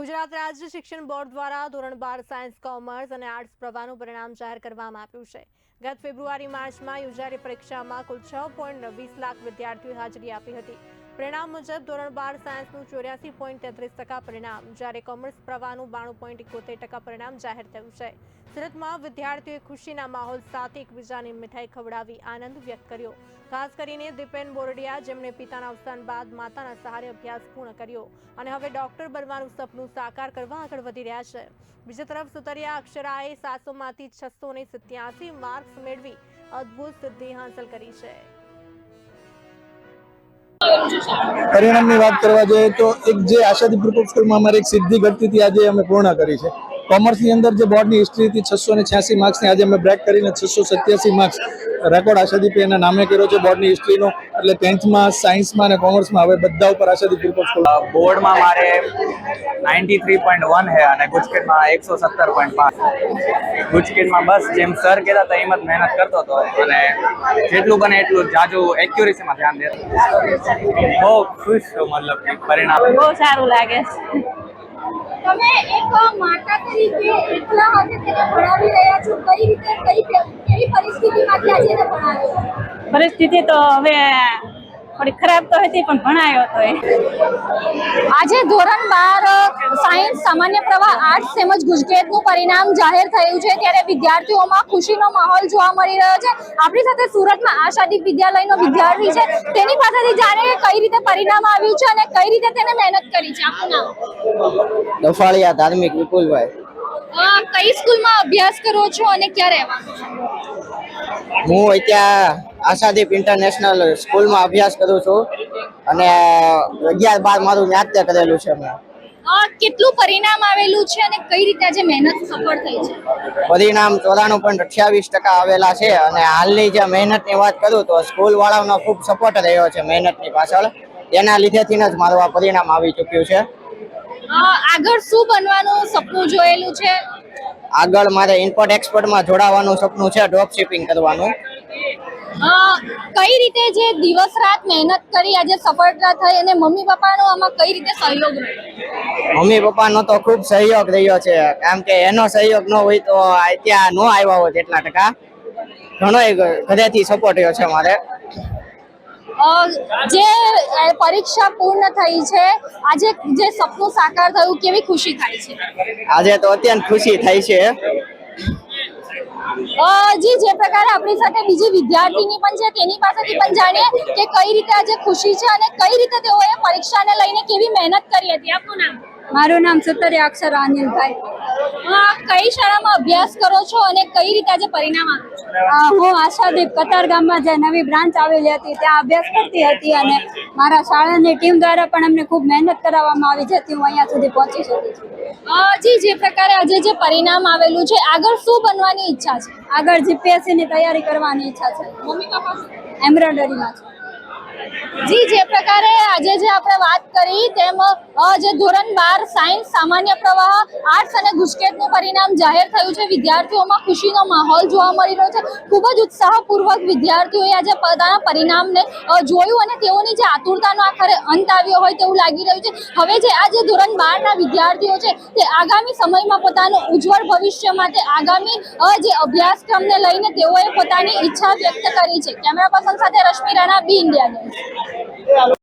ગુજરાત રાજ્ય શિક્ષણ બોર્ડ દ્વારા ધોરણ 12 સાયન્સ, કોમર્સ અને આર્ટ્સ પ્રવાહનું પરિણામ જાહેર કરવામાં આવ્યું છે। ગત ફેબ્રુઆરી-માર્ચમાં યોજાયેલી પરીક્ષામાં કુલ 6.20 લાખ વિદ્યાર્થીઓએ હાજરી આપી હતી। પરિણામ મુજબ ધોરણ 12 સાયન્સનું 84.33% પરિણામ, જ્યારે કોમર્સ પ્રવાહનું 92.71% પરિણામ જાહેર થયું છે। સુરતમાં વિદ્યાર્થીઓએ ખુશીના માહોલ સાથે એકબીજાને મીઠાઈ ખવડાવી આનંદ વ્યક્ત કર્યો। ખાસ કરીને દીપેન બોરડિયા, જેમણે પિતાના અવસાન બાદ માતાના સહારે અભ્યાસ પૂર્ણ કર્યો અને હવે ડોક્ટર બનવાનું સપનું સાકાર કરવા આગળ વધી રહ્યા છે। બીજી તરફ સુતરિયા અક્ષરાએ 700માંથી 687 માર્ક્સ મેળવી અદ્ભુત સિદ્ધિ હાંસલ કરી છે। परिणाम की बात करवा जाए तो एक जे आशादी ग्रुप स्कूल में अमारी एक सिद्धि घटती थी, आज अमे पूर्ण करी है। कॉमर्स की अंदर जो बोर्ड की हिस्ट्री थी 686 मार्क्स आज अमे ब्रेक कर 687 मार्क्स रेकॉर्ड आशादीप एना नामे कर्यो छे। बोर्ड की हिस्ट्री नो એટલે 10th માં સાયન્સ માં અને કોમર્સ માં હવે બધા ઉપર આશાદી ગ્રુપ ઓફ સ્કૂલ બોર્ડ માં મારે 93.1 है અને ગુજકેટ માં 117.5। ગુજકેટ માં બસ જેમ સર કહેતા હતા એમ જ મહેનત કરતો હતો અને જેટલું બને એટલું જાજુ એક્યુરેસી માં ધ્યાન દેતો। બહુ ખુશ છું, મતલબ કે પરિણામ બહુ સારું લાગે છે। તમે એક માતા તરીકે એકલા હાથે તેને ભણાવી રહ્યા છો, કઈ રીતે કેવી પરિસ્થિતિમાંથી આજે એને ભણાવ્યો? પરિસ્થિતિ તો હવે થોડી ખરાબ તો હતી પણ ભણાયો હતો એ। આજે ધોરણ 12 સાયન્સ, સામાન્ય પ્રવાહ, આર્ટ્સ તેમજ ગુજકેટનું પરિણામ જાહેર થયું છે, ત્યારે વિદ્યાર્થીઓમાં ખુશીનો માહોલ જોવા મળી રહ્યો છે। આપણી સાથે સુરતમાં આશાદીપ વિદ્યાલયનો વિદ્યાર્થી છે, તેની પાસેથી જાણીએ કઈ રીતે પરિણામ આવ્યું છે અને કઈ રીતે તેને મહેનત કરી છે। આપનું નામ? દફાળિયા ધાર્મિક વિપુલભાઈ। કઈ સ્કૂલમાં અભ્યાસ કરો છો અને ક્યાં રહેવાનું છે? હું અત્યારે આશાદીપ ઇન્ટરનેશનલ સ્કૂલમાં અભ્યાસ કરું છું અને 11-12 મારું ન્યાતે કરેલું છે મેં। કેટલું પરિણામ આવેલું છે અને કઈ રીતે આજે મહેનત સફળ થઈ છે? પરિણામ 94.28% આવેલા છે અને હાલની જે મહેનતની વાત કરું તો સ્કૂલ વાળાનો ખૂબ સપોર્ટ રહ્યો છે મહેનતની પાછળ, એના લીધેથી જ મારું આ પરિણામ આવી ચૂક્યું છે। આગળ શું બનવાનું સપનું જોયેલું છે? આગળ મારે ઇમ્પોર્ટ એક્સપોર્ટમાં જોડાવાનું સપનું છે, ડ્રોપ શિપિંગ કરવાનું। કઈ રીતે જે દિવસ રાત મહેનત કરી આજે સફળતા થઈ અને મમ્મી પપ્પાનો આમાં કઈ રીતે સહયોગ રહ્યો? મમ્મી પપ્પાનો તો ખૂબ સહયોગ રહ્યો છે, કારણ કે એનો સહયોગ ન હોય તો ત્યાં ન આવ્યા હોત એટલા ટકા। ઘણો ઘરેથી સપોર્ટ રહ્યો છે મારે। જે પરીક્ષા પૂર્ણ થઈ છે, આજે જે સપનું સાકાર થયું, કેવી ખુશી થાય છે? આજે તો અત્યંત ખુશી થાય છે। જી, જે પ્રકારે આપણી સાથે બીજી વિદ્યાર્થીની પણ છે, તેની પાસેથી પણ જાણીએ કે કઈ રીતે આજે ખુશી છે અને કઈ રીતે તેઓએ પરીક્ષાને લઈને કેવી મહેનત કરી હતી। આપનું નામ? મારું નામ સુતરિયા અક્ષર અનિલભાઈ। કઈ શાળામાં અભ્યાસ કરો છો અને કઈ રીતે આજે પરિણામ આવ્યું? હું આશાદીપ કતારગામમાં જે નવી બ્રાન્ચ આવેલી હતી ત્યાં અભ્યાસ કરતી હતી અને મારા શાળાની ટીમ દ્વારા પણ અમને ખૂબ મહેનત કરાવવામાં આવી, જેથી હું અહીંયા સુધી પહોંચી શકી છું। જી, જે પ્રકારે આજે જે પરિણામ આવેલું છે, આગળ શું બનવાની ઈચ્છા છે? આગળ જીપીએસસી ની તૈયારી કરવાની ઈચ્છા છે। મમ્મી પપ્પા એમ્બ્રોઇડરીમાં છે। જી, જે પ્રકારે આજે જે આપણે વાત કરી તેમ જે ધોરણ 12 સાયન્સ, સામાન્ય પ્રવાહ, આર્ટ્સ અને ગુજકેટનું પરિણામ જાહેર થયું છે, વિદ્યાર્થીઓમાં ખુશીનો માહોલ જોવા મળી રહ્યો છે। ખૂબ જ ઉત્સાહપૂર્વક વિદ્યાર્થીઓએ આજે પોતાના પરિણામને જોયું અને તેઓની જે આતુરતાનો આખરે અંત આવ્યો હોય તેવું લાગી રહ્યું છે। હવે જે આ જે ધોરણ 12ના વિદ્યાર્થીઓ છે તે આગામી સમયમાં પોતાનું ઉજ્જવળ ભવિષ્ય માટે આગામી જે અભ્યાસક્રમને લઈને તેઓએ પોતાની ઈચ્છા વ્યક્ત કરી છે। કેમેરા પર્સન સાથે રશ્મિ રાણા, બી ઇન્ડિયા ન્યૂઝ।